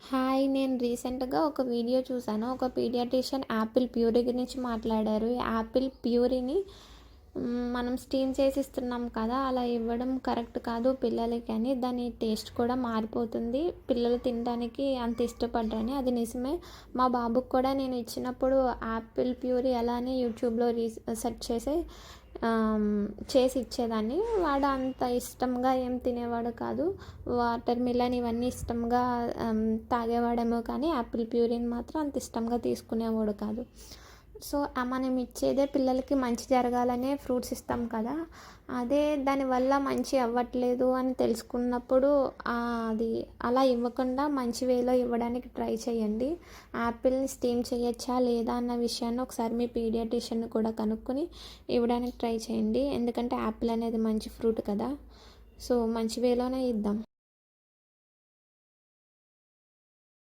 Hi! నేను రీసెంట్‌గా ఒక వీడియో చూసాను. ఒక పీడియాట్రిషియన్ యాపిల్ ప్యూరీ గురించి మాట్లాడారు. ఈ యాపిల్ ప్యూరీని మనం స్టీమ్ చేసి ఇస్తున్నాం కదా! అలా ఇవ్వడం కరెక్ట్ కాదు పిల్లలకి అని. దాని టేస్ట్ కూడా మారిపోతుంది. పిల్లలు తినడానికి అంత ఇష్టపడరని. అది నిజమే. మా బాబుకి కూడా నేను ఇచ్చినప్పుడు యాపిల్ ప్యూరీ ఎలా అని యూట్యూబ్‌లో సెర్చ్ చేసి ఇచ్చేదాన్ని. వాడు అంత ఇష్టంగా ఏం తినేవాడు కాదు. వాటర్ మిలన్ ఇవన్నీ ఇష్టంగా తాగేవాడేమో కానీ యాపిల్ ప్యూరీని మాత్రం అంత ఇష్టంగా తీసుకునేవాడు కాదు. సో, మనం ఇచ్చేదే పిల్లలకి మంచి జరగాలనే ఫ్రూట్స్ ఇస్తాం కదా! అదే దానివల్ల మంచి అవ్వట్లేదు అని తెలుసుకున్నప్పుడు అది అలా ఇవ్వకుండా మంచి వేలో ఇవ్వడానికి ట్రై చేయండి. యాపిల్‌ని స్టీమ్ చేయొచ్చా లేదా అన్న విషయాన్ని ఒకసారి మీ పీడియాట్రిషియన్‌ని కూడా కనుక్కొని ఇవ్వడానికి ట్రై చేయండి. ఎందుకంటే యాపిల్ అనేది మంచి ఫ్రూట్ కదా! సో, మంచి వేలోనే ఇద్దాం.